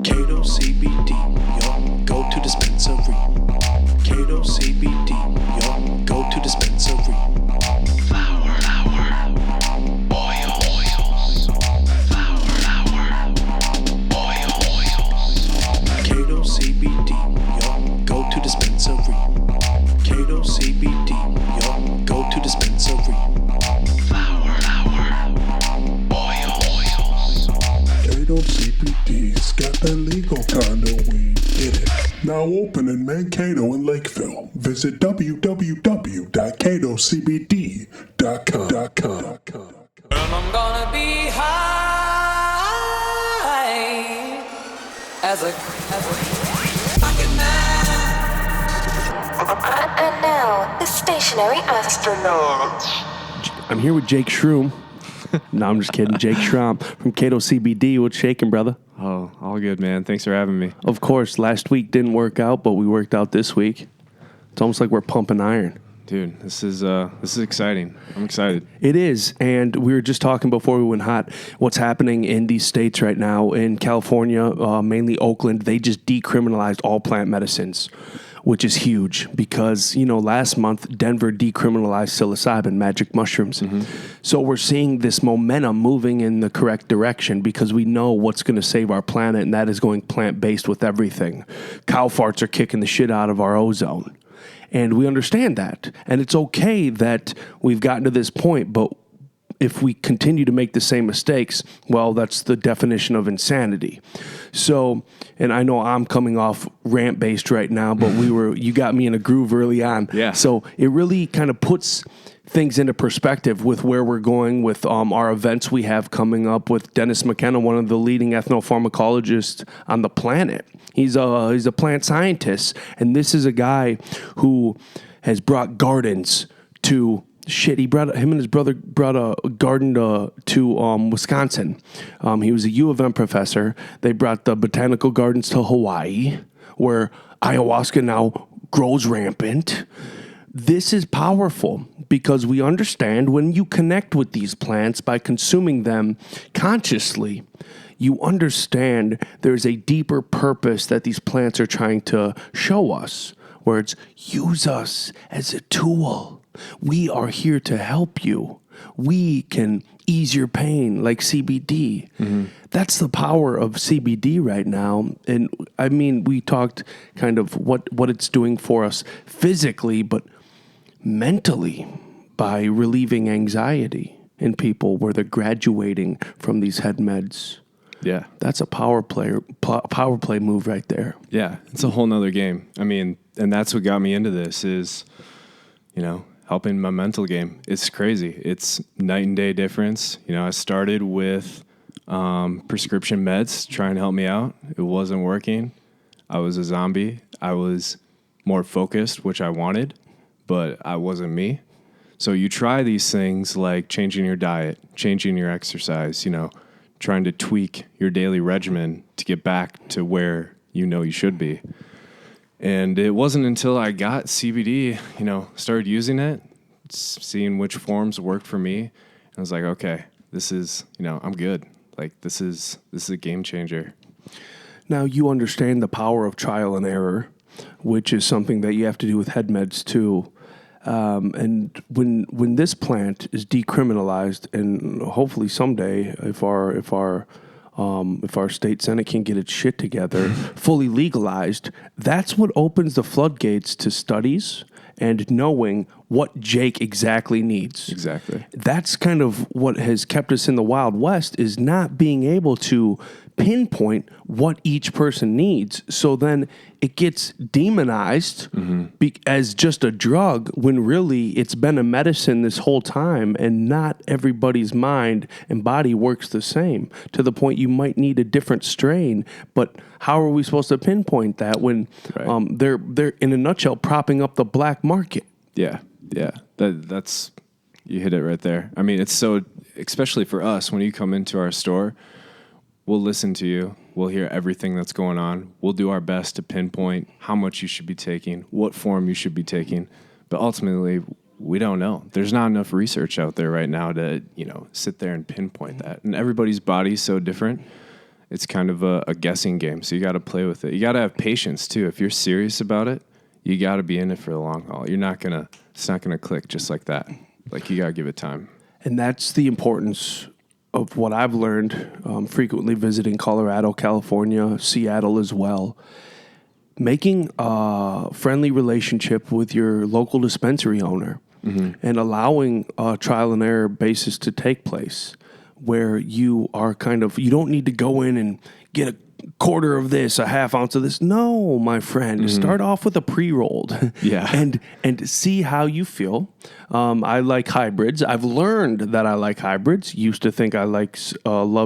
Cato CBD, yo, go to dispensary. Cato CBD, yo, go to dispensary. Flower, oils. Flower, oils. Cato CBD, yo, go to dispensary. Cato CBD, yo, go to dispensary. Flower, oils. Cato CBD's got that legal kind of weed in it. Now open in Mankato and Lakeville. Visit www.catocbd.com. And I'm gonna be high as a fucking man. And now, the stationary astronaut. I'm here with Jake Schrom. No, I'm just kidding. Jake Schrom from Cato CBD. What's shaking, brother? Oh, all good, man. Thanks for having me. Of course, last week didn't work out, but we worked out this week. It's almost like we're pumping iron. Dude, this is exciting. I'm excited. It is, and we were just talking before we went hot, what's happening in these states right now. In California, mainly Oakland, they just decriminalized all plant medicines, which is huge because, last month, Denver decriminalized psilocybin, magic mushrooms. Mm-hmm. So we're seeing this momentum moving in the correct direction because we know what's going to save our planet, and that is going plant-based with everything. Cow farts are kicking the shit out of our ozone. And we understand that. And it's okay that we've gotten to this point, but if we continue to make the same mistakes, well, that's the definition of insanity. So, and I know I'm coming off rant-based right now, but you got me in a groove early on. Yeah. So it really kind of puts things into perspective with where we're going with our events we have coming up with Dennis McKenna, one of the leading ethnopharmacologists on the planet. He's a plant scientist, and this is a guy who has brought gardens to him and his brother brought a garden to Wisconsin. He was a U of M professor. They brought the botanical gardens to Hawaii, where ayahuasca now grows rampant. This is powerful because we understand when you connect with these plants by consuming them consciously, you understand there's a deeper purpose that these plants are trying to show us, where it's use us as a tool. We are here to help you. We can ease your pain like CBD. Mm-hmm. That's the power of CBD right now. And I mean, we talked kind of what it's doing for us physically, but mentally by relieving anxiety in people where they're graduating from these head meds. Yeah. That's a power play move right there. Yeah, it's a whole nother game. I mean, and that's what got me into this is, helping my mental game. It's crazy. It's night and day difference. I started with prescription meds trying to help me out. It wasn't working. I was a zombie. I was more focused, which I wanted, but I wasn't me. So you try these things like changing your diet, changing your exercise, trying to tweak your daily regimen to get back to where you should be. And it wasn't until I got CBD, started using it, seeing which forms worked for me. I was like, okay, this is, I'm good. Like, this is a game changer. Now, you understand the power of trial and error, which is something that you have to do with head meds too. And when this plant is decriminalized, and hopefully someday, if our state senate can get its shit together, fully legalized, that's what opens the floodgates to studies and knowing what Jake exactly needs. Exactly. That's kind of what has kept us in the Wild West, is not being able to pinpoint what each person needs. So then it gets demonized as just a drug when really it's been a medicine this whole time, and not everybody's mind and body works the same, to the point you might need a different strain. But how are we supposed to pinpoint that when they're in a nutshell propping up the black market? Yeah. That's you hit it right there. I mean, it's so, especially for us, when you come into our store, we'll listen to you. We'll hear everything that's going on. We'll do our best to pinpoint how much you should be taking, what form you should be taking. But ultimately, we don't know. There's not enough research out there right now to, sit there and pinpoint that. And everybody's body's so different. It's kind of a guessing game. So you got to play with it. You got to have patience too. If you're serious about it, you got to be in it for the long haul. It's not going to click just like that. Like, you got to give it time. And that's the importance of what I've learned frequently visiting Colorado, California, Seattle as well. Making a friendly relationship with your local dispensary owner and allowing a trial and error basis to take place where you are you don't need to go in and get a quarter of this, a half ounce of this. No, my friend, start off with a pre-rolled and see how you feel. I like hybrids. I've learned that I like hybrids. Used to think I love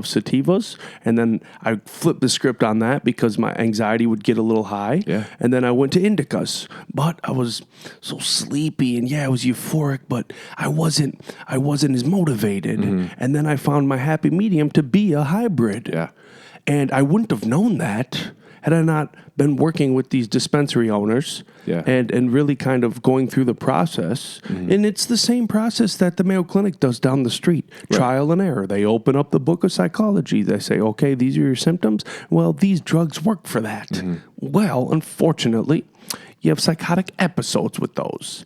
sativas, and then I flipped the script on that because my anxiety would get a little high. Yeah. And then I went to indicas, but I was so sleepy and I was euphoric, but I wasn't as motivated. And then I found my happy medium to be a hybrid. Yeah. And I wouldn't have known that had I not been working with these dispensary owners and really kind of going through the process. And it's the same process that the Mayo Clinic does down the street. Right. Trial and error. They open up the book of psychology. They say, okay, these are your symptoms. Well, these drugs work for that. Well, unfortunately, you have psychotic episodes with those.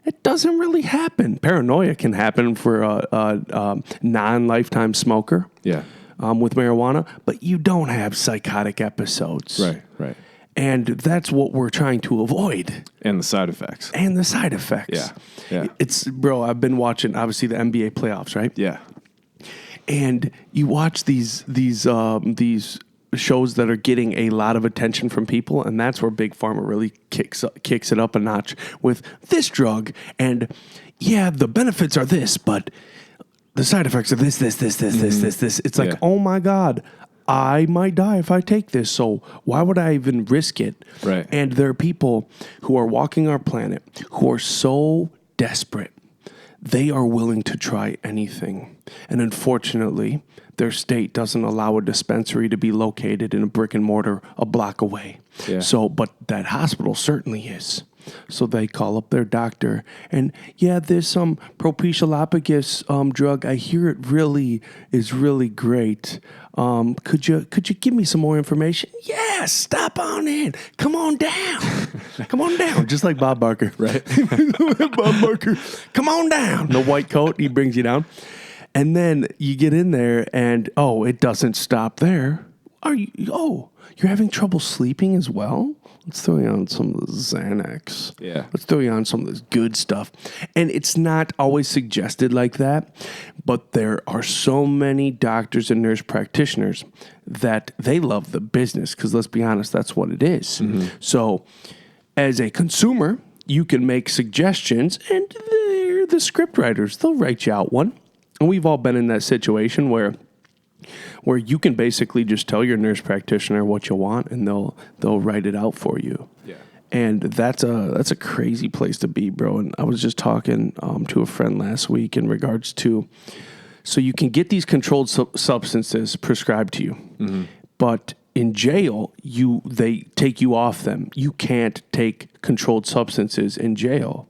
It doesn't really happen. Paranoia can happen for a non-lifetime smoker. Yeah. With marijuana, but you don't have psychotic episodes. Right. And that's what we're trying to avoid. And the side effects. Yeah. Bro, I've been watching, obviously, the NBA playoffs, right? Yeah. And you watch these shows that are getting a lot of attention from people, and that's where Big Pharma really kicks it up a notch with this drug. And, the benefits are this, but the side effects are this. It's like, oh my God, I might die if I take this. So why would I even risk it? Right. And there are people who are walking our planet who are so desperate. They are willing to try anything. And unfortunately, their state doesn't allow a dispensary to be located in a brick and mortar a block away. Yeah. But that hospital certainly is. So they call up their doctor, and there's some propitiolapagus drug. I hear it is really great. Could you give me some more information? Yeah, stop on in. Come on down. Just like Bob Barker, right? Bob Barker, come on down. The white coat, he brings you down, and then you get in there, and it doesn't stop there. You're having trouble sleeping as well? Let's throw you on some of the Xanax. Yeah. Let's throw you on some of this good stuff. And it's not always suggested like that, but there are so many doctors and nurse practitioners that they love the business because, let's be honest, that's what it is. So as a consumer, you can make suggestions, and they're the script writers. They'll write you out one. And we've all been in that situation where you can basically just tell your nurse practitioner what you want, and they'll write it out for you. Yeah. And that's a crazy place to be, bro. And I was just talking to a friend last week in regards to, so you can get these controlled substances prescribed to you, but in jail they take you off them. You can't take controlled substances in jail.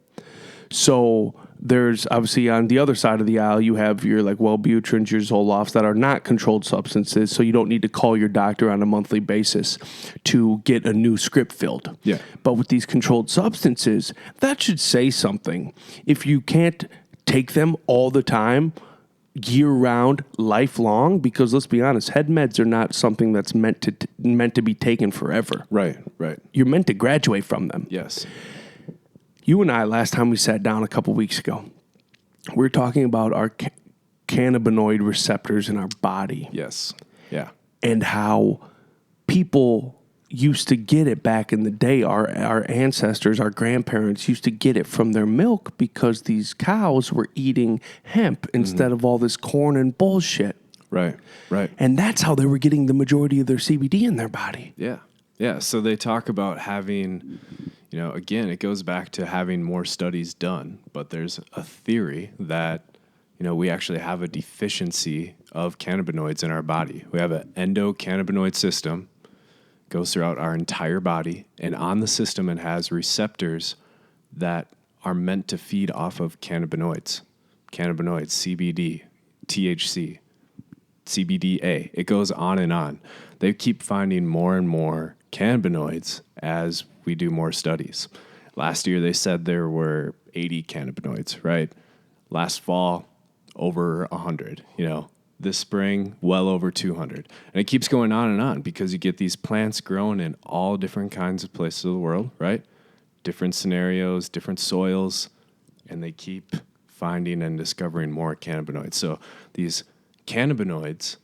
So there's obviously on the other side of the aisle, you have your Wellbutrins, your Zolofts that are not controlled substances. So you don't need to call your doctor on a monthly basis to get a new script filled. Yeah. But with these controlled substances, that should say something. If you can't take them all the time, year round, lifelong, because let's be honest, head meds are not something that's meant to be taken forever. Right. You're meant to graduate from them. Yes. You and I, last time we sat down a couple weeks ago, we were talking about our cannabinoid receptors in our body. Yes. Yeah. And how people used to get it back in the day. Our ancestors, our grandparents used to get it from their milk because these cows were eating hemp instead of all this corn and bullshit. Right. And that's how they were getting the majority of their CBD in their body. Yeah. So they talk about having, again, it goes back to having more studies done, but there's a theory that, we actually have a deficiency of cannabinoids in our body. We have an endocannabinoid system, goes throughout our entire body, and on the system it has receptors that are meant to feed off of cannabinoids, CBD, THC, CBDA. It goes on and on. They keep finding more and more cannabinoids as we do more studies. Last year, they said there were 80 cannabinoids, right? Last fall, over 100, This spring, well over 200. And it keeps going on and on because you get these plants growing in all different kinds of places of the world, right? Different scenarios, different soils, and they keep finding and discovering more cannabinoids. So these cannabinoids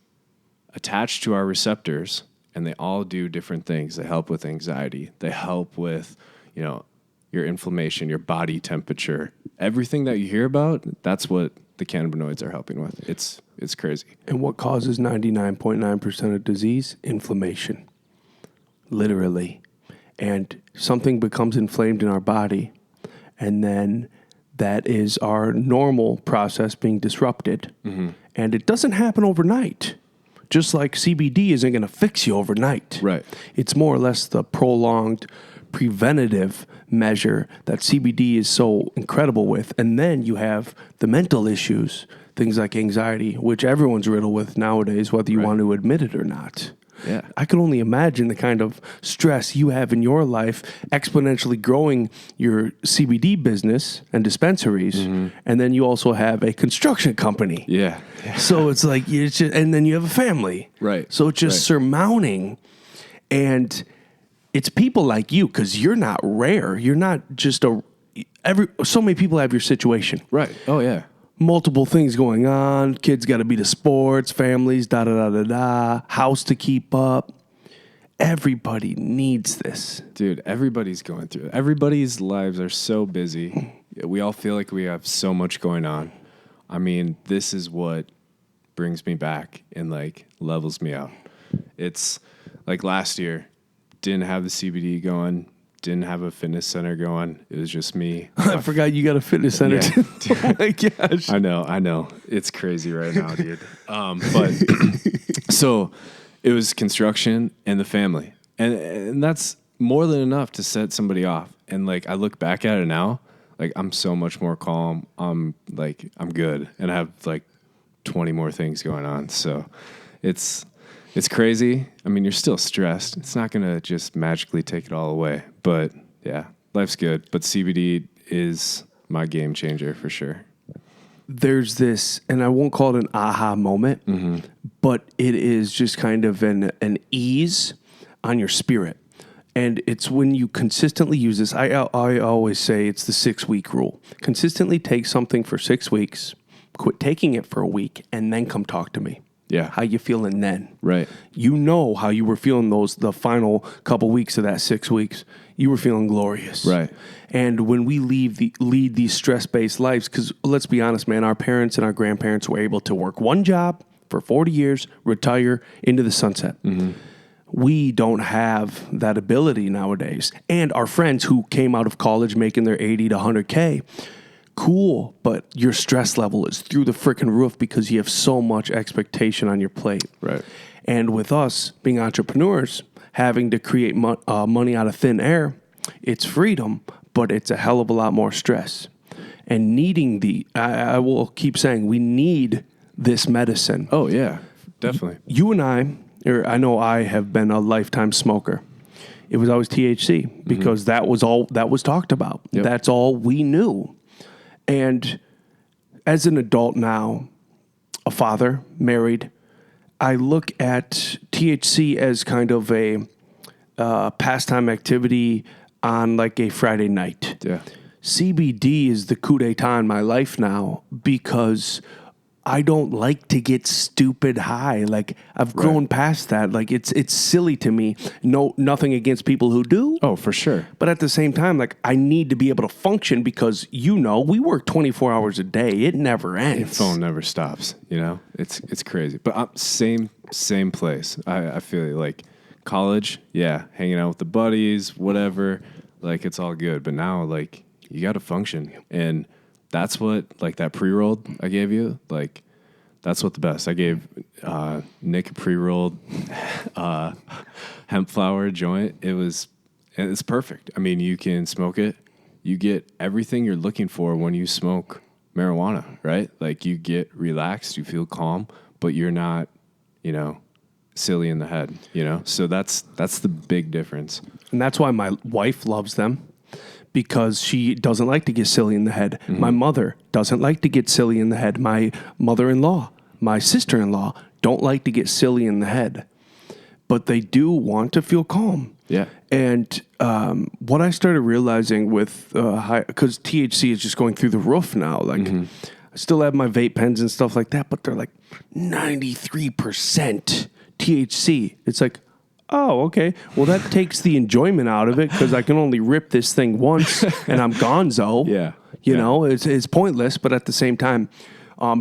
attach to our receptors, and they all do different things. They help with anxiety. They help with, your inflammation, your body temperature. Everything that you hear about, that's what the cannabinoids are helping with. It's crazy. And what causes 99.9% of disease? Inflammation. Literally. And something becomes inflamed in our body, and then that is our normal process being disrupted. Mm-hmm. And it doesn't happen overnight. Just like CBD isn't going to fix you overnight. Right. It's more or less the prolonged preventative measure that CBD is so incredible with. And then you have the mental issues, things like anxiety, which everyone's riddled with nowadays, whether you want to admit it or not. Yeah. I can only imagine the kind of stress you have in your life exponentially growing your CBD business and dispensaries. Mm-hmm. And then you also have a construction company. Yeah. So it's like, and then you have a family. Right. So it's just surmounting. And it's people like you, because you're not rare. You're not just so many people have your situation. Right. Oh, yeah. Multiple things going on. Kids got to be to sports, families, house to keep up. Everybody needs this. Dude, everybody's going through it. Everybody's lives are so busy. We all feel like we have so much going on. I mean, this is what brings me back and levels me out. It's like last year, didn't have the CBD going, didn't have a fitness center going. It was just me. I forgot you got a fitness center too. Oh my gosh. I know. It's crazy right now, dude. But so it was construction and the family. And that's more than enough to set somebody off. And I look back at it now, I'm so much more calm. I'm good. And I have 20 more things going on. So it's crazy. I mean, you're still stressed. It's not going to just magically take it all away. But, yeah, life's good. But CBD is my game changer for sure. There's this, and I won't call it an aha moment, but it is just kind of an ease on your spirit. And it's when you consistently use this. I always say it's the 6-week rule. Consistently take something for 6 weeks, quit taking it for a week, and then come talk to me. Yeah. How you feeling then? Right. You know how you were feeling the final couple weeks of that 6 weeks. You were feeling glorious. Right. And when we lead these stress-based lives, because let's be honest, man, our parents and our grandparents were able to work one job for 40 years, retire into the sunset. Mm-hmm. We don't have that ability nowadays. And our friends who came out of college making their 80 to 100K, cool, but your stress level is through the freaking roof because you have so much expectation on your plate. Right. And with us being entrepreneurs, having to create money out of thin air, it's freedom, but it's a hell of a lot more stress. And needing I will keep saying, we need this medicine. Oh, yeah, definitely. You and I know I have been a lifetime smoker. It was always THC because that was all that was talked about. Yep. That's all we knew. And as an adult now, a father, married, I look at THC as kind of a pastime activity on a Friday night. Yeah. CBD is the coup d'etat in my life now because I don't like to get stupid high. I've grown past that. It's silly to me. No, nothing against people who do. Oh, for sure. But at the same time, I need to be able to function because, we work 24 hours a day. It never ends. Your phone never stops, It's crazy. But same place. I feel like college, yeah, hanging out with the buddies, whatever. It's all good. But now, you got to function. And that's what, that pre-rolled I gave you, that's what the best. I gave Nick a pre-rolled hemp flower joint. It's perfect. I mean, you can smoke it you get everything you're looking for when you smoke marijuana, right? Like you get relaxed, you feel calm, but you're not, silly in the head, So that's the big difference. And that's why my wife loves them, because she doesn't like to get silly in the head. Mm-hmm. My mother doesn't like to get silly in the head. My mother-in-law, my sister-in-law don't like to get silly in the head, but they do want to feel calm. Yeah. And what I started realizing with because THC is just going through the roof now. Like, I still have my vape pens and stuff like that, but they're like 93% THC. It's like, oh, okay. Well, that takes the enjoyment out of it because I can only rip this thing once and I'm gonzo. Yeah. You know, it's pointless, but at the same time,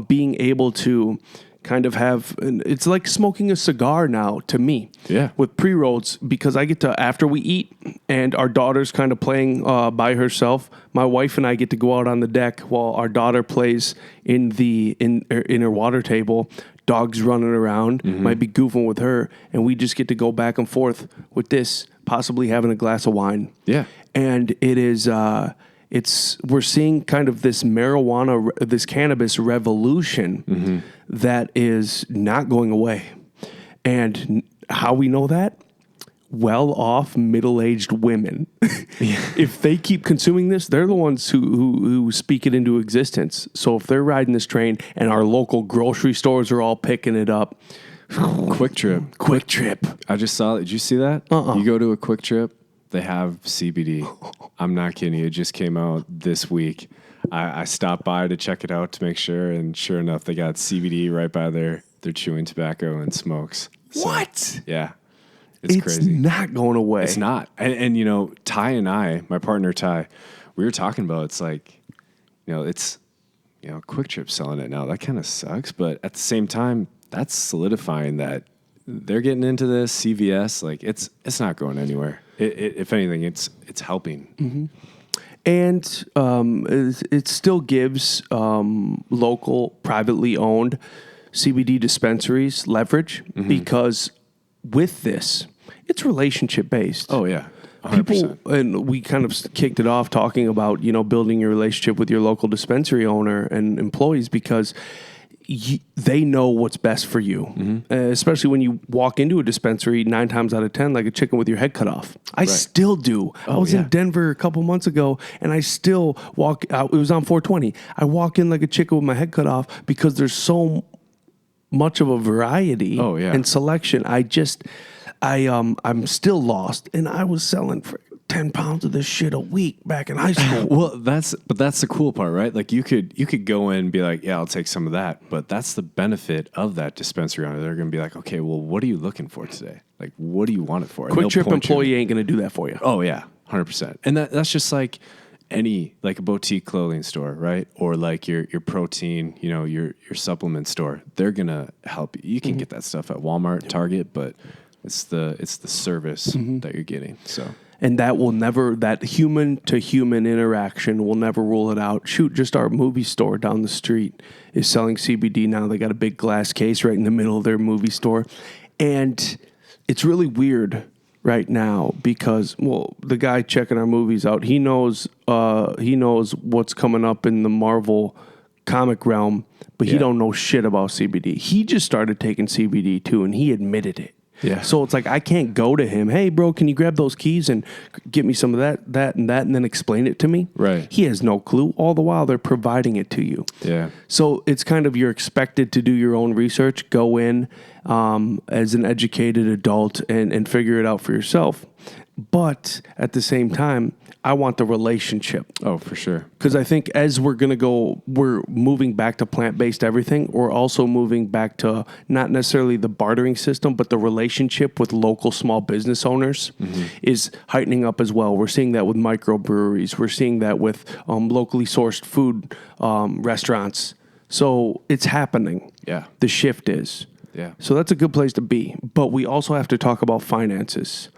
being able to kind of have, it's like smoking a cigar now to me. Yeah. With pre-rolls, because I get to, after we eat and our daughter's kind of playing by herself, my wife and I get to go out on the deck while our daughter plays in her water table. Dogs running around, might be goofing with her, and we just get to go back and forth with this, possibly having a glass of wine. Yeah. And it is, we're seeing kind of this this cannabis revolution that is not going away. And how we know that? Well-off, middle-aged women. If they keep consuming this, they're the ones who speak it into existence. So if they're riding this train and our local grocery stores are all picking it up, Quick Trip. I just saw it. Did you see that? You go to a Quick Trip, they have CBD. I'm not kidding you. It just came out this week. I stopped by to check it out to make sure, and sure enough, they got CBD right by their chewing tobacco and smokes. So, what? Yeah. It's crazy. It's not going away. It's not. And Ty and I, my partner Ty, we were talking about, it's like, it's, Quick Trip selling it now. That kind of sucks. But at the same time, that's solidifying that they're getting into this. CVS, like it's not going anywhere. If anything, it's helping. Mm-hmm. And it still gives local, privately owned CBD dispensaries leverage because with this, it's relationship based. Oh yeah. 100%. People, and we kind of kicked it off talking about, building your relationship with your local dispensary owner and employees because they know what's best for you, especially when you walk into a dispensary 9 times out of 10, like a chicken with your head cut off. I still do. I was in Denver a couple months ago and I still walk out. It was on 420. I walk in like a chicken with my head cut off because there's so much of a variety and selection. I'm still lost, and I was selling for 10 pounds of this shit a week back in high school. Well, that's the cool part, right? Like you could go in and be like, yeah, I'll take some of that, but that's the benefit of that dispensary owner. They're going to be like, okay, well, what are you looking for today? Like, what do you want it for? Quick Trip employee ain't going to do that for you. Oh yeah, 100%. And that's just like like a boutique clothing store, right? Or like your protein, your supplement store. They're gonna help you. You can get that stuff at Walmart, Target, but it's the service that you're getting. So, and that human to human interaction will never rule it out. Shoot, just our movie store down the street is selling CBD now. They got a big glass case right in the middle of their movie store, and it's really weird right now because, well, the guy checking our movies out, he knows what's coming up in the Marvel comic realm, but he don't know shit about CBD. He just started taking CBD too, and he admitted it. Yeah. So it's like I can't go to him, hey, bro, can you grab those keys and get me some of that, and then explain it to me? Right. He has no clue. All the while, they're providing it to you. Yeah. So it's kind of you're expected to do your own research, go in as an educated adult and figure it out for yourself. But at the same time, I want the relationship. Oh, for sure. Because I think as we're moving back to plant-based everything. We're also moving back to not necessarily the bartering system, but the relationship with local small business owners is heightening up as well. We're seeing that with microbreweries. We're seeing that with locally sourced food restaurants. So it's happening. Yeah. The shift is. Yeah. So that's a good place to be. But we also have to talk about finances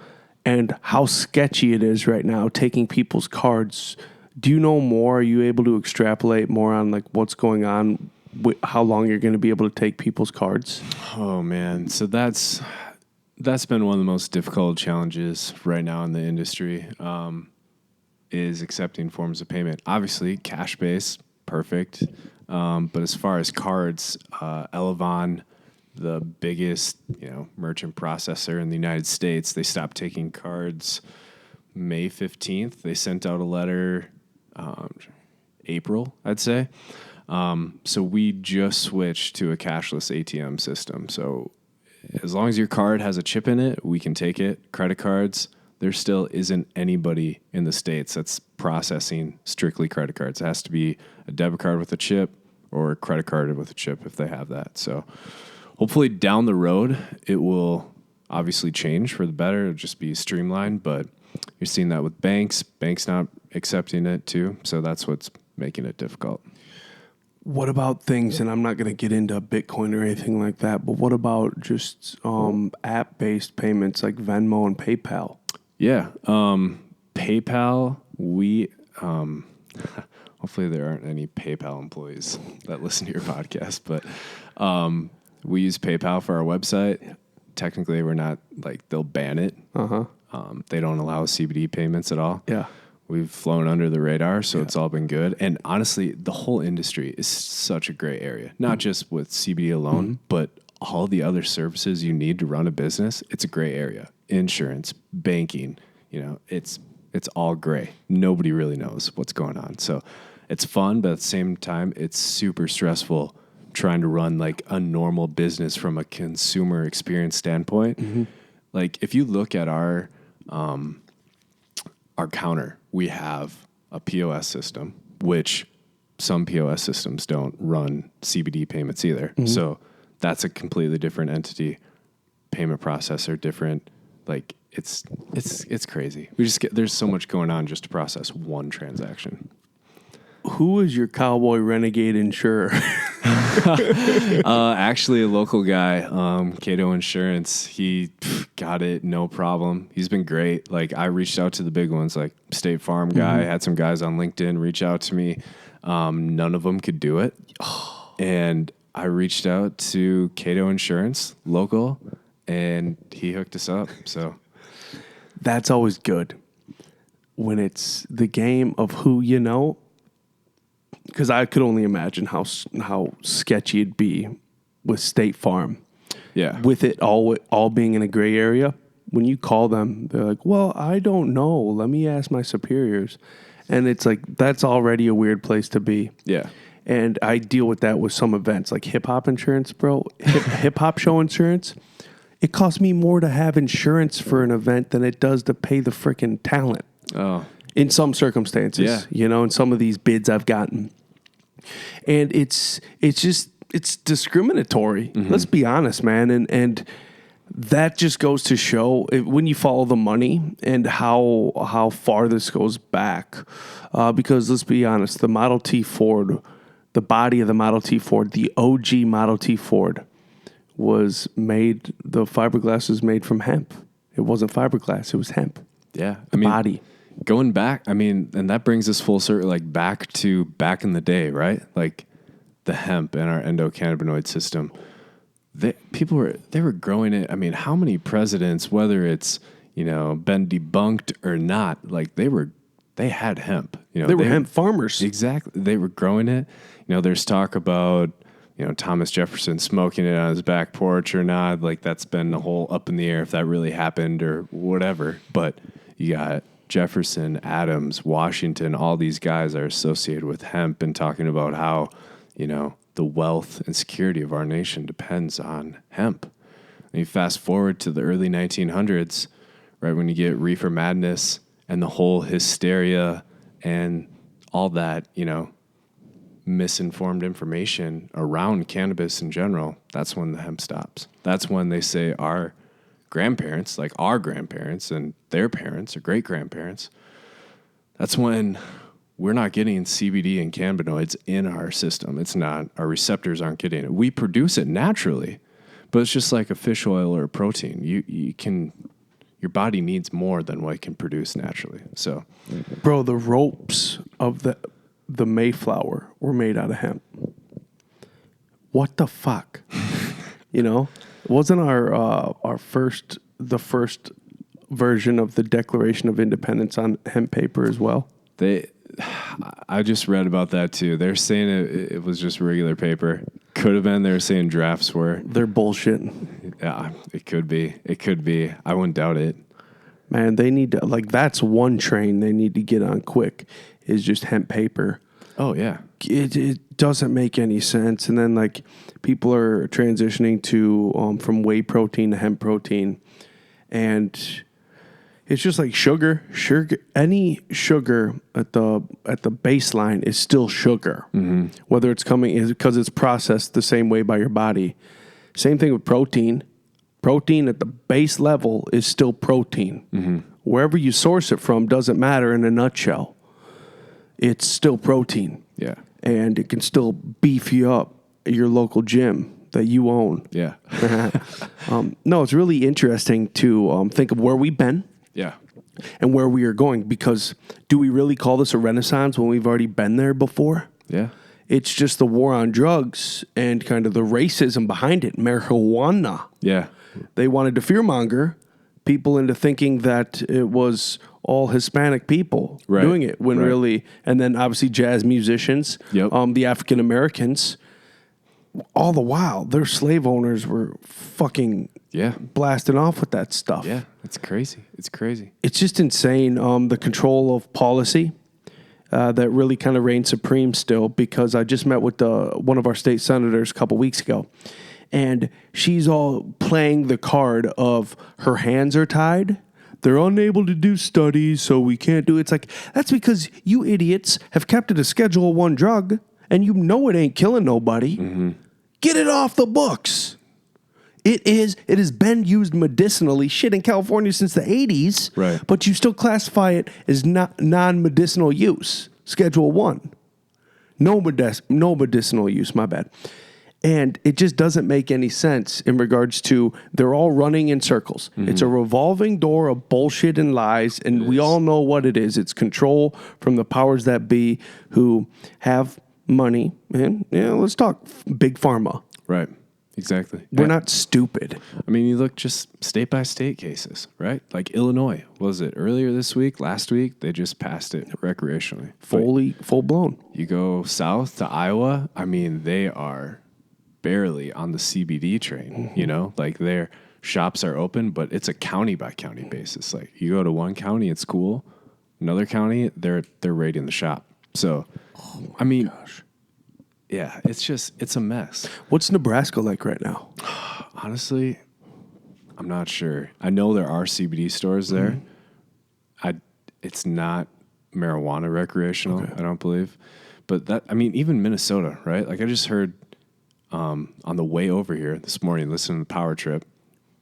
and how sketchy it is right now, taking people's cards. Do you know more? Are you able to extrapolate more on like what's going on, how long you're going to be able to take people's cards? Oh man, so that's been one of the most difficult challenges right now in the industry. is accepting forms of payment. Obviously, cash based, perfect. But as far as cards, Elavon, the biggest merchant processor in the United States, they stopped taking cards May 15th. They sent out a letter April, I'd say. So we just switched to a cashless ATM system. So as long as your card has a chip in it, we can take it. Credit cards, there still isn't anybody in the States that's processing strictly credit cards. It has to be a debit card with a chip or a credit card with a chip if they have that. So hopefully down the road, it will obviously change for the better. It'll just be streamlined, but you're seeing that with banks. Banks not accepting it too. So that's what's making it difficult. What about things, and I'm not going to get into Bitcoin or anything like that, but what about just app-based payments like Venmo and PayPal? Yeah. PayPal, hopefully there aren't any PayPal employees that listen to your podcast, but we use PayPal for our website. Technically, we're not, they'll ban it. They don't allow CBD payments at all. Yeah. We've flown under the radar, so it's all been good. And honestly, the whole industry is such a great area, not just with CBD alone, but all the other services you need to run a business. It's a gray area. Insurance, banking, it's all gray. Nobody really knows what's going on. So it's fun, but at the same time, it's super stressful trying to run a normal business from a consumer experience standpoint. If you look at our counter, we have a POS system, which some POS systems don't run CBD payments either. So that's a completely different entity, payment processor, different. It's crazy. There's so much going on just to process one transaction. Who is your cowboy renegade insurer? Actually, a local guy, Cato Insurance. He got it, no problem. He's been great. I reached out to the big ones, like State Farm guy. Had some guys on LinkedIn reach out to me. None of them could do it, and I reached out to Cato Insurance, local, and he hooked us up. So that's always good when it's the game of who you know. Because I could only imagine how sketchy it'd be with State Farm. Yeah. With it all being in a gray area. When you call them, they're like, well, I don't know. Let me ask my superiors. And it's that's already a weird place to be. Yeah. And I deal with that with some events, like hip-hop insurance, bro. Hip-hop show insurance. It costs me more to have insurance for an event than it does to pay the freaking talent. Oh. In some circumstances, in some of these bids I've gotten. And it's discriminatory. Let's be honest, man. And that just goes to show when you follow the money and how far this goes back. Because let's be honest, the Model T Ford, the body of the Model T Ford, the OG Model T Ford was made, the fiberglass was made from hemp. It wasn't fiberglass, it was hemp. Yeah. Body. Going back, and that brings us full circle, back in the day, right? The hemp and our endocannabinoid system. They were growing it. How many presidents, whether it's, been debunked or not, they had hemp. They were hemp farmers. Exactly. They were growing it. There's talk about, Thomas Jefferson smoking it on his back porch or not. That's been a whole up in the air if that really happened or whatever. But you got Jefferson, Adams, Washington, all these guys are associated with hemp and talking about how, the wealth and security of our nation depends on hemp. And you fast forward to the early 1900s, right when you get reefer madness and the whole hysteria and all that, misinformed information around cannabis in general, that's when the hemp stops. That's when they say our grandparents, our grandparents and their parents or great-grandparents, that's when we're not getting CBD and cannabinoids in our system. It's not. Our receptors aren't getting it. We produce it naturally, but it's just like a fish oil or a protein. Your body needs more than what it can produce naturally. So, bro, the ropes of the Mayflower were made out of hemp. What the fuck? Wasn't the first version of the Declaration of Independence on hemp paper as well? I just read about that too. They're saying it was just regular paper. Could have been. They were saying drafts were. They're bullshitting. Yeah, it could be. It could be. I wouldn't doubt it. Man, they need to, like, that's one train they need to get on quick, is just hemp paper. Oh, yeah. It doesn't make any sense. And then, like, people are transitioning to from whey protein to hemp protein. And it's just like sugar. Any sugar at the baseline is still sugar. Mm-hmm. Whether it's coming because it's processed the same way by your body. Same thing with protein. Protein at the base level is still protein. Mm-hmm. Wherever you source it from doesn't matter in a nutshell. It's still protein. Yeah. And it can still beef you up at your local gym that you own. Yeah. No, it's really interesting to think of where we've been. Yeah. And where we are going. Because do we really call this a renaissance when we've already been there before? Yeah. It's just the war on drugs and kind of the racism behind it. Marijuana. Yeah. They wanted to fearmonger people into thinking that it was all Hispanic people doing it when really, and then obviously jazz musicians, the African Americans, all the while their slave owners were fucking blasting off with that stuff. Yeah, it's crazy. It's crazy. It's just insane. The control of policy that really kind of reigns supreme still, because I just met with one of our state senators a couple weeks ago. And she's all playing the card of her hands are tied. They're unable to do studies, so we can't do it. It's like, that's because you idiots have kept it a Schedule 1 drug, and you know it ain't killing nobody. Mm-hmm. Get it off the books. It has been used medicinally, shit, in California since the 80s. Right. But you still classify it as non-medicinal use, Schedule 1. No medicinal use, my bad. And it just doesn't make any sense in regards to they're all running in circles. Mm-hmm. It's a revolving door of bullshit and lies, and we all know what it is. It's control from the powers that be who have money. And let's talk big pharma. Right. Exactly. We're not stupid. I mean, you look just state by state cases, right? Like Illinois, was it earlier this week, last week? They just passed it recreationally. Full blown. You go south to Iowa, I mean, they are barely on the CBD train, like their shops are open, but it's a county by county basis. Like you go to one county, it's cool. Another county, they're raiding the shop. So, I mean, gosh. Yeah, it's a mess. What's Nebraska like right now? Honestly, I'm not sure. I know there are CBD stores there. Mm-hmm. It's not marijuana recreational, okay. I don't believe. But even Minnesota, right? Like I just heard on the way over here this morning, listening to the Power Trip,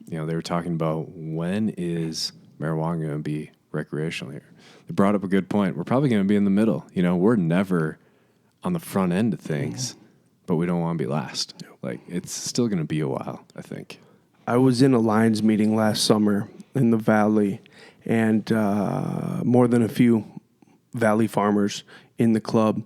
they were talking about when is marijuana going to be recreational here. They brought up a good point. We're probably going to be in the middle. We're never on the front end of things, but we don't want to be last. Like it's still going to be a while, I think. I was in a Lions meeting last summer in the Valley, and more than a few Valley farmers in the club.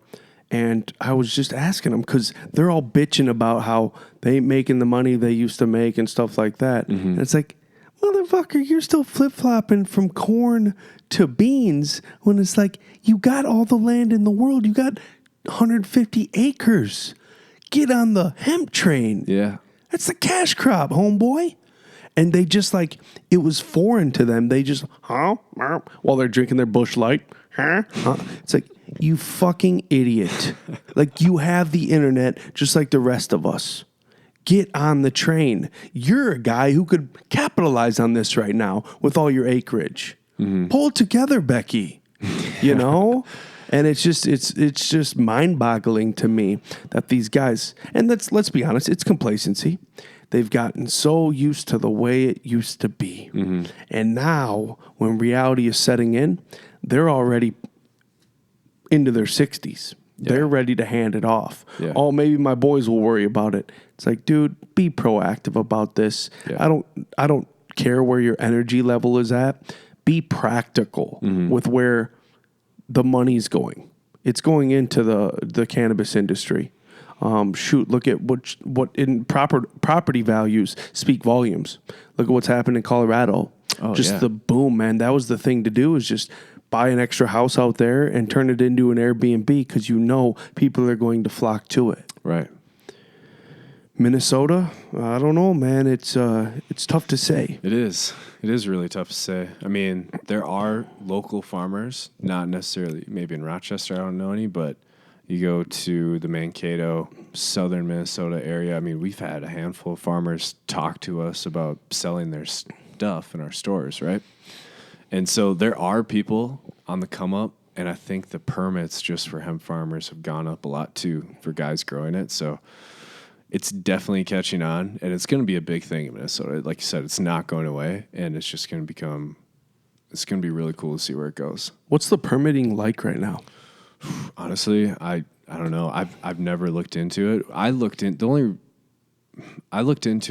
And I was just asking them, because they're all bitching about how they ain't making the money they used to make and stuff like that. Mm-hmm. And it's like, motherfucker, you're still flip-flopping from corn to beans when it's like, you got all the land in the world. You got 150 acres. Get on the hemp train. Yeah. That's the cash crop, homeboy. And they just like, it was foreign to them. They just, while they're drinking their Busch Light. It's like, you fucking idiot. Like, you have the internet just like the rest of us. Get on the train. You're a guy who could capitalize on this right now with all your acreage. Mm-hmm. Pull it together, Becky. And it's just mind-boggling to me that these guys, and let's be honest, it's complacency. They've gotten so used to the way it used to be. Mm-hmm. And now, when reality is setting in, they're already into their 60s. Yeah. They're ready to hand it off. Yeah. Oh, maybe my boys will worry about it. It's like, dude, be proactive about this. Yeah. I don't care where your energy level is at. Be practical with where the money's going. It's going into the cannabis industry. Look at what in property values speak volumes. Look at what's happened in Colorado. Oh, just the boom, man. That was the thing to do, is just buy an extra house out there and turn it into an Airbnb because you know people are going to flock to it. Right. Minnesota, I don't know, man. It's tough to say. It is. It is really tough to say. I mean, there are local farmers, not necessarily maybe in Rochester, I don't know any, but you go to the Mankato, southern Minnesota area. I mean, we've had a handful of farmers talk to us about selling their stuff in our stores, right? And so there are people on the come up, and I think the permits just for hemp farmers have gone up a lot too for guys growing it. So it's definitely catching on, and it's going to be a big thing in Minnesota. Like you said, it's not going away, and it's just going to be really cool to see where it goes. What's the permitting like right now? Honestly, I don't know. I've never looked into it. I looked into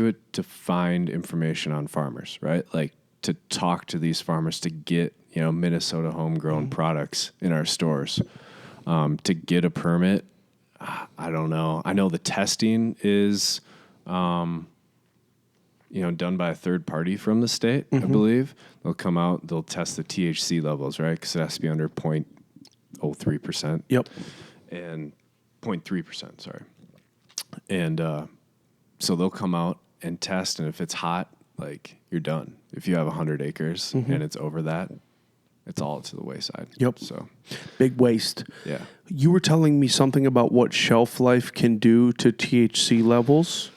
it to find information on farmers, right? Like to talk to these farmers to get, Minnesota homegrown products in our stores. To get a permit, I don't know. I know the testing is, done by a third party from the state, I believe. They'll come out, they'll test the THC levels, right? Because it has to be under 0.03%. Yep. And 0.3%, sorry. And so they'll come out and test, and if it's hot, like, you're done. If you have 100 acres and it's over that, it's all to the wayside. Yep. So big waste. Yeah. You were telling me something about what shelf life can do to THC levels.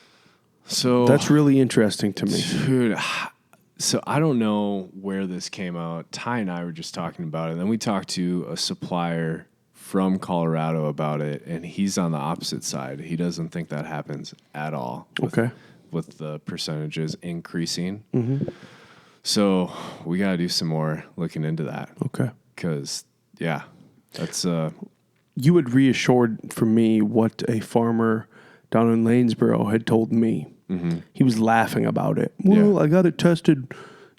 So That's really interesting to me. Dude, so I don't know where this came out. Ty and I were just talking about it. And then we talked to a supplier from Colorado about it, and he's on the opposite side. He doesn't think that happens at all. With the percentages increasing. Mm-hmm. So we got to do some more looking into that. Okay. Because, yeah, that's... You had reassured for me what a farmer down in Lanesboro had told me. Mm-hmm. He was laughing about it. Well, I got it tested,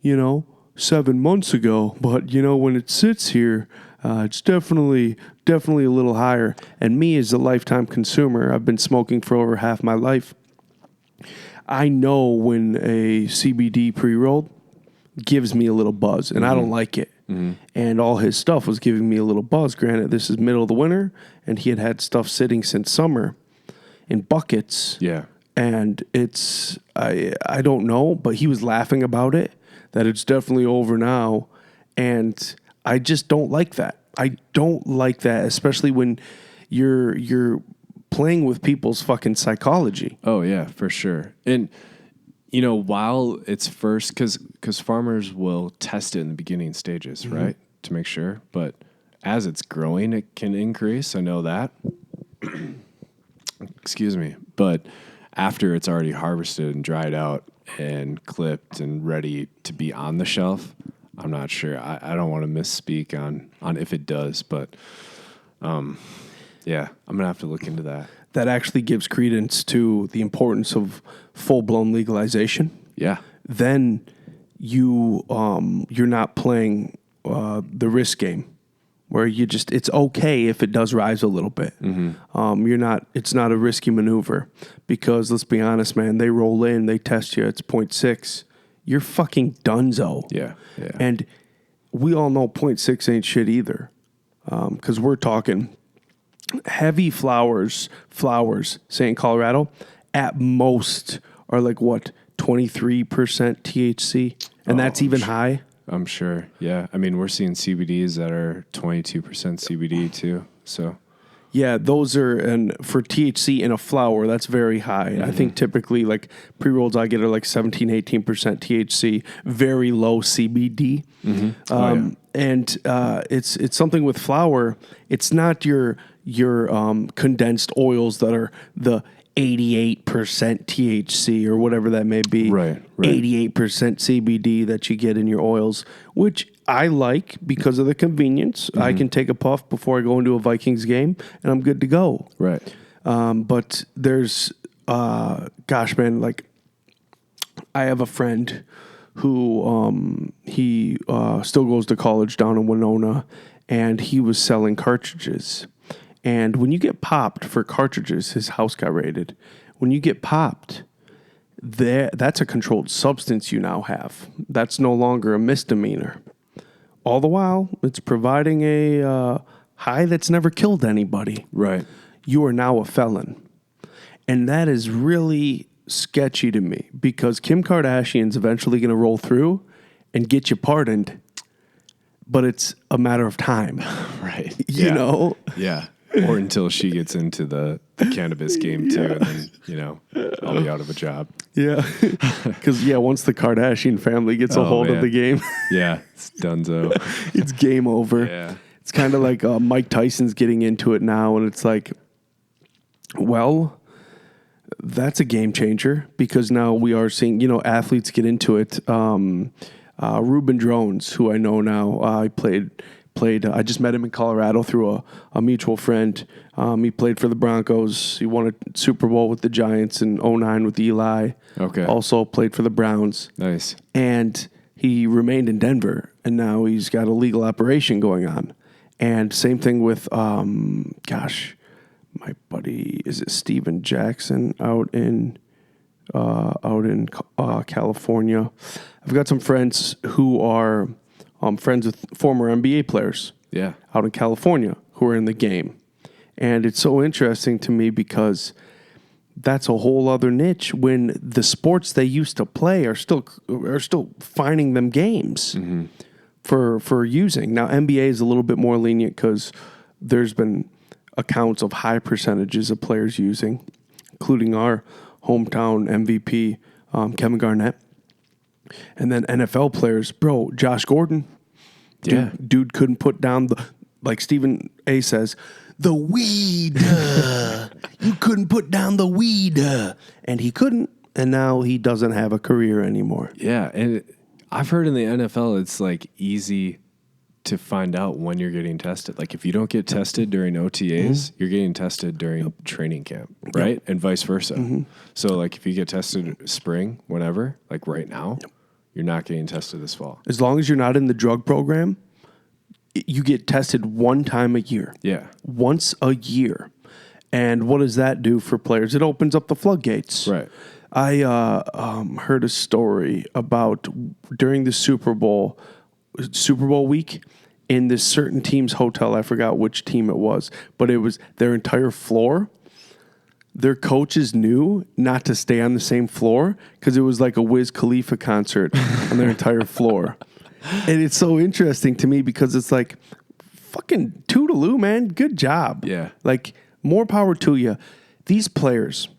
7 months ago, but, when it sits here, it's definitely a little higher. And me as a lifetime consumer, I've been smoking for over half my life. I know when a CBD pre-roll gives me a little buzz, and I don't like it. Mm-hmm. And all his stuff was giving me a little buzz. Granted, this is middle of the winter, and he had stuff sitting since summer in buckets. Yeah. And it's, I don't know, but he was laughing about it, that it's definitely over now. And I just don't like that. I don't like that, especially when you're playing with people's fucking psychology. Oh, yeah, for sure. And, while it's first, because farmers will test it in the beginning stages, mm-hmm. right, to make sure. But as it's growing, it can increase. I know that. Excuse me. But after it's already harvested and dried out and clipped and ready to be on the shelf, I'm not sure. I don't want to misspeak on if it does, but yeah, I'm going to have to look into that. That actually gives credence to the importance of full-blown legalization. Yeah. Then you're not playing the risk game where it's okay if it does rise a little bit. Mm-hmm. It's not a risky maneuver because let's be honest, man, they roll in, they test you, it's 0.6. You're fucking donezo. Yeah. And we all know 0.6 ain't shit either. Cause we're talking heavy flowers, say in Colorado, at most are like what, 23% THC? And that's even high? I'm sure. Yeah. I mean, we're seeing CBDs that are 22% CBD too. So yeah, those are, and for THC in a flower, that's very high. Mm-hmm. I think typically like pre-rolls I get are like 17, 18% THC, very low CBD. Mm-hmm. And it's something with flower. It's not your condensed oils that are the 88% THC or whatever that may be. Right. 88% CBD that you get in your oils, which I like because of the convenience. Mm-hmm. I can take a puff before I go into a Vikings game and I'm good to go. Right. But there's, gosh, man, like I have a friend who he still goes to college down in Winona, and he was selling cartridges. And when you get popped for cartridges, his house got raided. When you get popped, that's a controlled substance you now have. That's no longer a misdemeanor. all the while, it's providing a high that's never killed anybody. Right. You are now a felon. And that is really sketchy to me because Kim Kardashian's eventually going to roll through and get you pardoned, but it's a matter of time. Right. You know? Yeah. Or until she gets into the cannabis game too, and then, you know, I'll be out of a job. Yeah. Because, once the Kardashian family gets a hold of the game, yeah, it's donezo. it's game over. Yeah. It's kind of like Mike Tyson's getting into it now, and it's like, well, that's a game changer because now we are seeing, athletes get into it. Ruben Drones, who I know now, I played. I just met him in Colorado through a mutual friend. He played for the Broncos. He won a Super Bowl with the Giants in 2009 with Eli. Okay. Also played for the Browns. Nice. And he remained in Denver, and now he's got a legal operation going on. And same thing with, my buddy, is it Steven Jackson out in California? I've got some friends who are friends with former NBA players out in California who are in the game. And it's so interesting to me because that's a whole other niche when the sports they used to play are still finding them games for using. Now, NBA is a little bit more lenient because there's been accounts of high percentages of players using, including our hometown MVP, Kevin Garnett. And then NFL players, bro, Josh Gordon. Dude couldn't put down like Stephen A says, the weed. You couldn't put down the weed. And he couldn't. And now he doesn't have a career anymore. Yeah. And I've heard in the NFL, it's like easy to find out when you're getting tested. Like if you don't get tested during OTAs, you're getting tested during training camp, right? And vice versa. So like if you get tested spring, whenever, like right now, you're not getting tested this fall. As long as you're not in the drug program, you get tested one time a year. Yeah. Once a year. And what does that do for players? It opens up the floodgates. Right. I heard a story about during the Super Bowl week in this certain team's hotel. I forgot which team it was, but it was their entire floor. Their coaches knew not to stay on the same floor because it was like a Wiz Khalifa concert on their entire floor. And it's so interesting to me because it's like, fucking toodaloo, man. Good job. Yeah. Like, more power to you. These players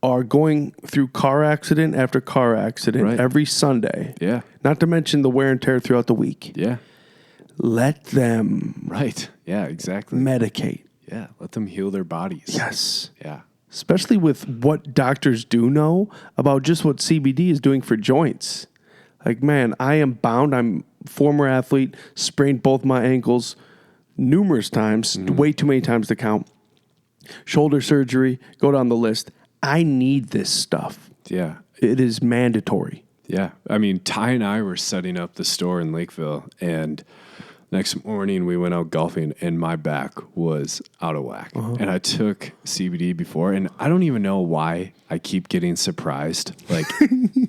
are going through car accident after car accident every Sunday. Yeah. Not to mention the wear and tear throughout the week. Yeah. Let them Yeah, exactly. medicate. Yeah. Let them heal their bodies. Yes. Yeah. Especially with what doctors do know about just what CBD is doing for joints. Like, man, I am bound. I'm a former athlete, sprained both my ankles numerous times, way too many times to count. Shoulder surgery, go down the list. I need this stuff. Yeah. It is mandatory. Yeah. I mean, Ty and I were setting up the store in Lakeville, and next morning we went out golfing, and my back was out of whack. And I took CBD before, and I don't even know why I keep getting surprised. Like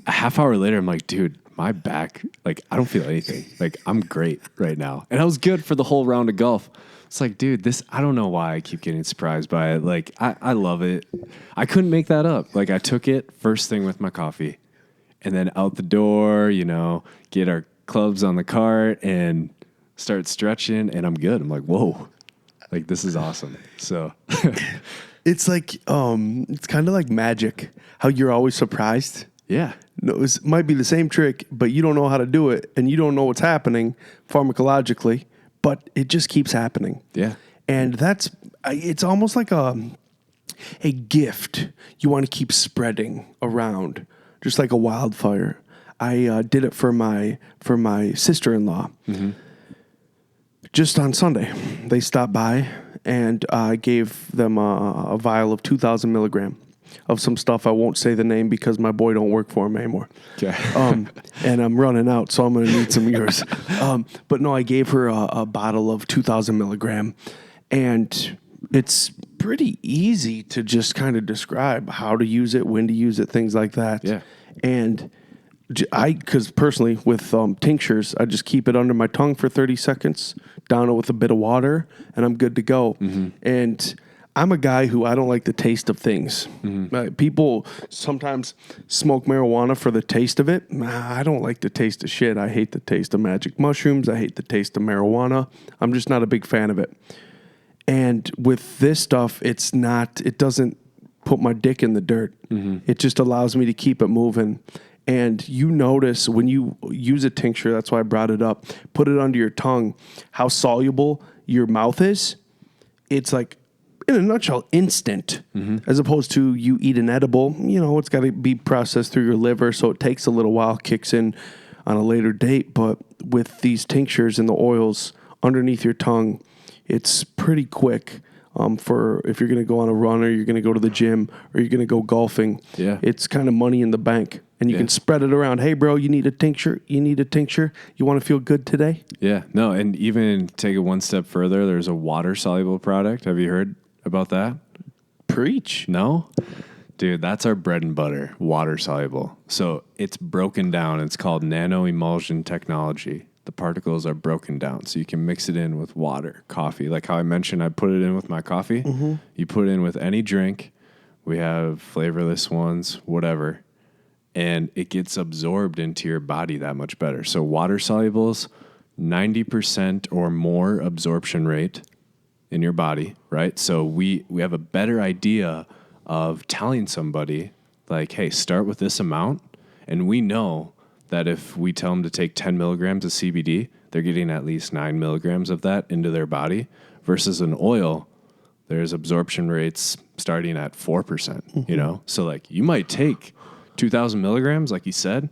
a half hour later, I'm like, dude, my back, like I don't feel anything. Like I'm great right now. And I was good for the whole round of golf. It's like, dude, I don't know why I keep getting surprised by it. Like I love it. I couldn't make that up. Like I took it first thing with my coffee, and then out the door, get our clubs on the cart and start stretching, and I'm good. I'm like, whoa, like this is awesome. So It's like, it's kind of like magic, how you're always surprised. yeah, No, it might be the same trick, but you don't know how to do it, and you don't know what's happening pharmacologically, but it just keeps happening. yeah, And it's almost like a gift you want to keep spreading around, just like a wildfire. I did it for my sister-in-law. Just on Sunday, they stopped by, and I gave them a vial of 2,000 milligram of some stuff. I won't say the name because my boy don't work for him anymore. okay, And I'm running out, so I'm going to need some of yours. But no, I gave her a bottle of 2,000 milligram, and it's pretty easy to just kind of describe how to use it, when to use it, things like that. Yeah. And Because personally, with tinctures, I just keep it under my tongue for 30 seconds, down it with a bit of water, and I'm good to go. And I'm a guy who I don't like the taste of things. People sometimes smoke marijuana for the taste of it. I don't like the taste of shit. I hate the taste of magic mushrooms. I hate the taste of marijuana. I'm just not a big fan of it. And with this stuff, it doesn't put my dick in the dirt. It just allows me to keep it moving. And you notice when you use a tincture, that's why I brought it up, put it under your tongue, how soluble your mouth is. It's like, in a nutshell, instant. As opposed to you eat an edible, it's got to be processed through your liver, so it takes a little while, kicks in on a later date. But with these tinctures and the oils underneath your tongue, it's pretty quick. For if you're going to go on a run or you're going to go to the gym or you're going to go golfing, it's kind of money in the bank. And you can spread it around. Hey, bro, you need a tincture? You need a tincture? You want to feel good today? Yeah. No, and even take it one step further, there's a water-soluble product. Have you heard about that? Preach. No? Dude, that's our bread and butter, water-soluble. So it's broken down. It's called nano-emulsion technology. The particles are broken down, so you can mix it in with water, coffee. Like how I mentioned, I put it in with my coffee. You put it in with any drink. We have flavorless ones, whatever. And it gets absorbed into your body that much better. So water solubles, 90% or more absorption rate in your body, right? So we have a better idea of telling somebody, like, hey, start with this amount. And we know that if we tell them to take 10 milligrams of CBD, they're getting at least 9 milligrams of that into their body. Versus an oil, there's absorption rates starting at 4%, So like you might take 2,000 milligrams, like you said,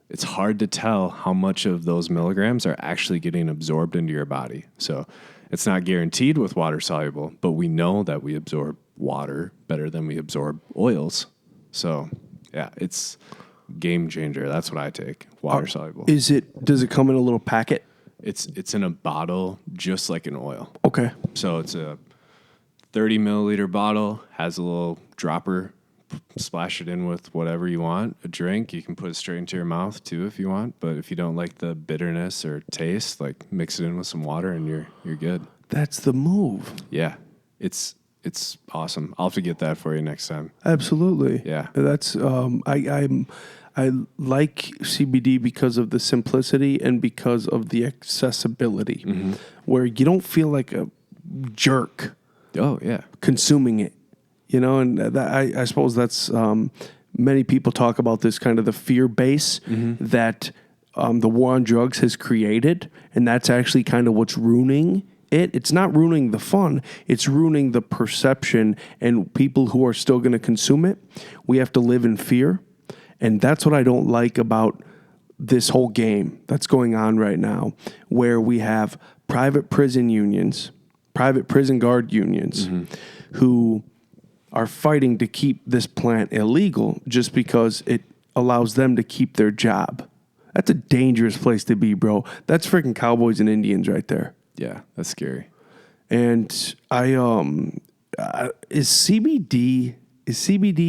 it's hard to tell how much of those milligrams are actually getting absorbed into your body. So it's not guaranteed with water soluble, but we know that we absorb water better than we absorb oils. So yeah, it's game changer. That's what I take. Water soluble. Does it come in a little packet? It's in a bottle just like an oil. Okay. So it's a 30 milliliter bottle, has a little dropper. Splash it in with whatever you want. A drink, you can put it straight into your mouth too if you want. But if you don't like the bitterness or taste, like mix it in with some water and you're good. That's the move. Yeah, it's awesome. I'll have to get that for you next time. Absolutely. Yeah. That's I like CBD because of the simplicity and because of the accessibility, where you don't feel like a jerk. Oh yeah, consuming it. And I suppose that's many people talk about this kind of the fear base that the war on drugs has created, and that's actually kind of what's ruining it. It's not ruining the fun; it's ruining the perception. And people who are still going to consume it, we have to live in fear, and that's what I don't like about this whole game that's going on right now, where we have private prison guard unions, who are fighting to keep this plant illegal just because it allows them to keep their job. That's a dangerous place to be, bro. That's freaking cowboys and Indians right there. yeah, that's scary. And is CBD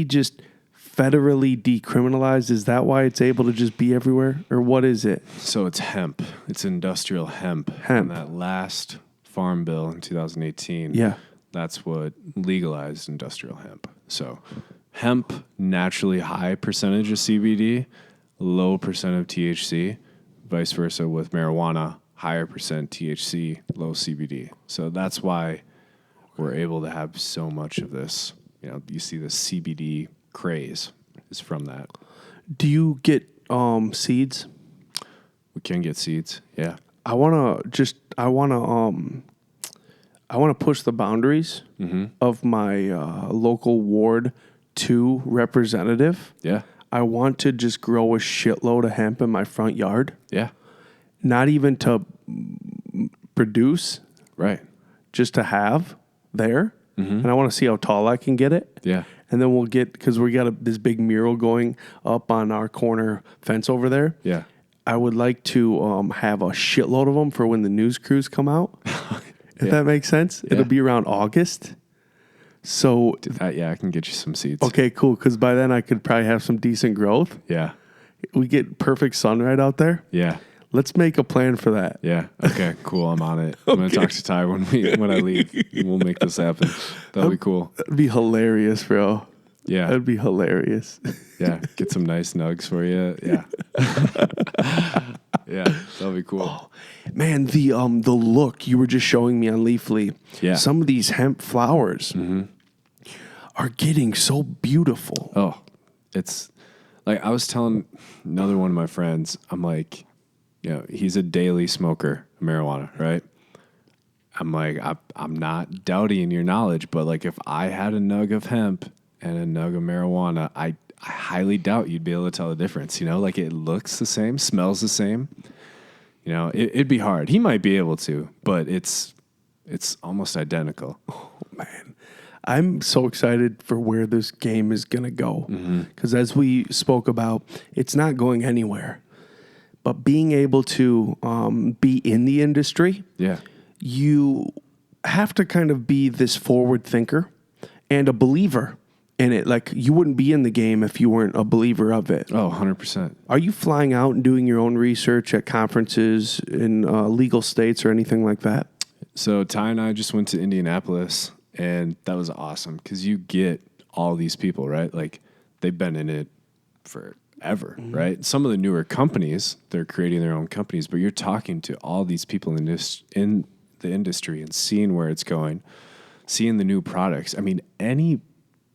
just federally decriminalized? Is that why it's able to just be everywhere, or what is it? So it's hemp. It's industrial hemp. Hemp. And that last farm bill in 2018. Yeah. That's what legalized industrial hemp. So hemp, naturally high percentage of CBD, low percent of THC, vice versa with marijuana, higher percent THC, low CBD. So that's why we're able to have so much of this. You see the CBD craze is from that. Do you get seeds? We can get seeds. Yeah. I want to push the boundaries of my local Ward 2 representative. Yeah. I want to just grow a shitload of hemp in my front yard. Yeah. Not even to produce, Right. just to have there. And I want to see how tall I can get it. Yeah. And then we'll get, because we got this big mural going up on our corner fence over there. Yeah. I would like to have a shitload of them for when the news crews come out. If that makes sense. Yeah. It'll be around August. So, I can get you some seeds. okay, cool. Because by then I could probably have some decent growth. Yeah. We get perfect sunlight out there. Yeah. Let's make a plan for that. Yeah. Okay. Cool. I'm on it. I'm gonna talk to Ty when I leave. We'll make this happen. That'll be cool. That'd be hilarious, bro. Yeah. That'd be hilarious. Yeah. Get some nice nugs for you. Yeah. Yeah. That'll be cool. Oh, man, the look you were just showing me on Leafly. Yeah. Some of these hemp flowers are getting so beautiful. Oh, it's like I was telling another one of my friends. I'm like, he's a daily smoker of marijuana, right? I'm like, I'm not doubting your knowledge, but like if I had a nug of hemp and a nug of marijuana, I highly doubt you'd be able to tell the difference. Like it looks the same, smells the same. It'd be hard. He might be able to, but it's almost identical. Oh, man. I'm so excited for where this game is going to go. Because as we spoke about, it's not going anywhere. But being able to be in the industry, you have to kind of be this forward thinker and a believer in it. Like, you wouldn't be in the game if you weren't a believer of it. Oh, 100%. Are you flying out and doing your own research at conferences in legal states or anything like that? So Ty and I just went to Indianapolis, and that was awesome because you get all these people, right? Like, they've been in it forever, right? Some of the newer companies, they're creating their own companies, but you're talking to all these people in the industry and seeing where it's going, seeing the new products. I mean, any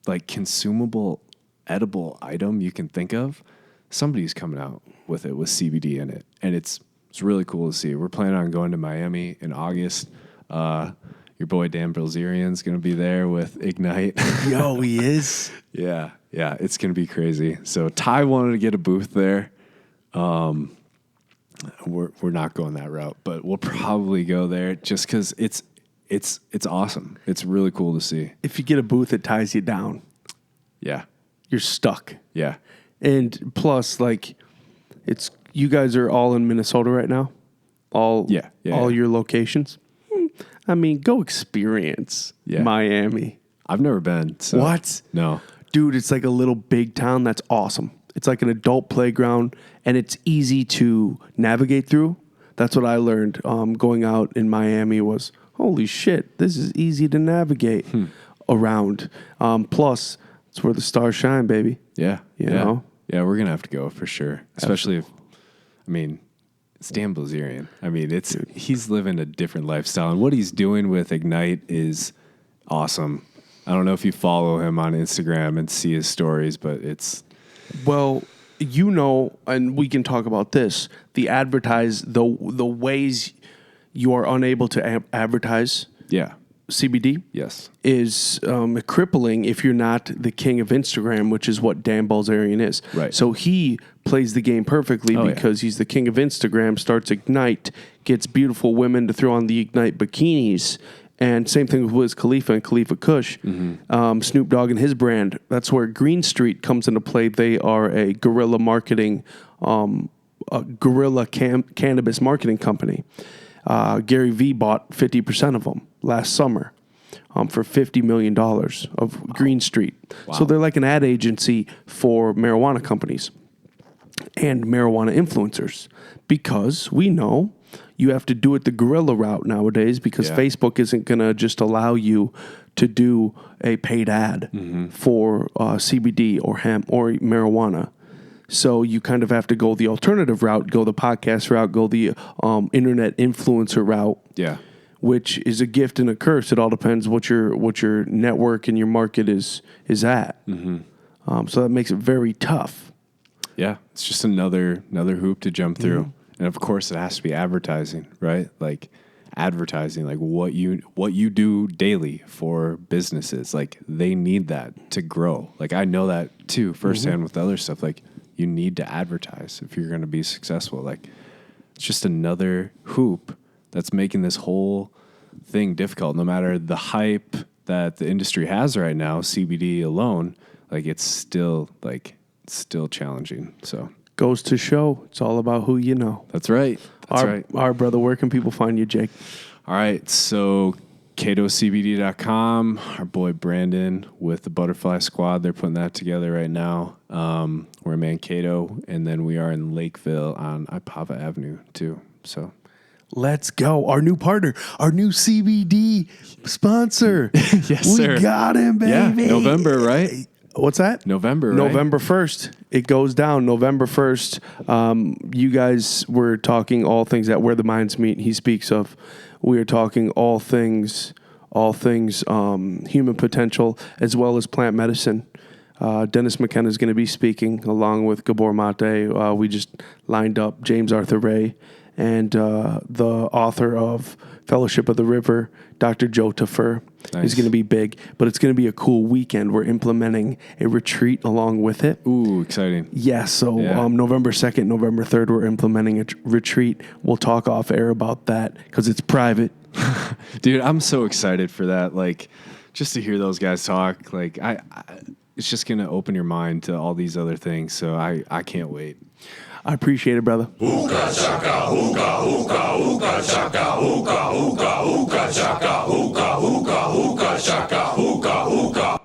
like consumable, edible item you can think of, somebody's coming out with it with CBD in it, and it's really cool to see. We're planning on going to Miami in August. Your boy Dan Bilzerian's going to be there with Ignite. Yo, he is? Yeah, it's going to be crazy. So Ty wanted to get a booth there. We're not going that route, but we'll probably go there just because it's awesome. It's really cool to see. If you get a booth, it ties you down. Yeah. You're stuck. Yeah. And plus, like, you guys are all in Minnesota right now? All your locations? I mean, go experience Miami. I've never been. So What? No. Dude, it's like a little big town that's awesome. It's like an adult playground, and it's easy to navigate through. That's what I learned going out in Miami was, holy shit, this is easy to navigate around. Plus, it's where the stars shine, baby. Yeah. You know? Yeah, we're going to have to go for sure. Especially if, it's Dan Bilzerian. He's living a different lifestyle. And what he's doing with Ignite is awesome. I don't know if you follow him on Instagram and see his stories, but it's... Well, and we can talk about this, the ways you are unable to advertise CBD Yes. is crippling if you're not the king of Instagram, which is what Dan Bilzerian is. Right. So he plays the game perfectly because he's the king of Instagram, starts Ignite, gets beautiful women to throw on the Ignite bikinis. And same thing with Wiz Khalifa and Khalifa Kush. Snoop Dogg and his brand. That's where Green Street comes into play. They are a guerrilla marketing, cannabis marketing company. Gary Vee bought 50% of them last summer for $50 million of Green Street. Wow. So they're like an ad agency for marijuana companies and marijuana influencers because we know you have to do it the guerrilla route nowadays because Facebook isn't going to just allow you to do a paid ad for CBD or hemp or marijuana. So you kind of have to go the alternative route, go the podcast route, go the internet influencer route. Yeah. Which is a gift and a curse. It all depends what your network and your market is at. So that makes it very tough. Yeah, it's just another hoop to jump through. And of course, it has to be advertising, right? Like advertising, like what you do daily for businesses. Like they need that to grow. Like I know that too firsthand with other stuff. Like you need to advertise if you're going to be successful. Like it's just another hoop that's making this whole thing difficult. No matter the hype that the industry has right now, CBD alone, like it's still challenging. So goes to show it's all about who you know. That's right. Our brother, where can people find you, Jake? All right. So CatoCBD.com. Our boy Brandon with the Butterfly Squad, they're putting that together right now. We're in Mankato, and then we are in Lakeville on Ipava Avenue too. So Let's go. Our new partner, our new CBD sponsor. Yes, sir. We got him, baby. yeah, November, right? What's that? November, right? November 1st. It goes down November 1st. You guys were talking all things at Where the Minds Meet. He speaks of. We are talking all things human potential as well as plant medicine. Dennis McKenna is going to be speaking along with Gabor Mate. We just lined up James Arthur Ray and the author of Fellowship of the River, Dr. Joe Taffer, is going to be big. But it's going to be a cool weekend. We're implementing a retreat along with it. Ooh, exciting. Yeah, so November 2nd, November 3rd, we're implementing a retreat. We'll talk off air about that because it's private. Dude, I'm so excited for that. Like, just to hear those guys talk, like, I it's just going to open your mind to all these other things. So I can't wait. I appreciate it, brother. Hookah chaka, hookah, hookah, hookah chaka, hookah, hookah, hookah chaka, hookah, hookah, hookah chaka, hookah, hookah.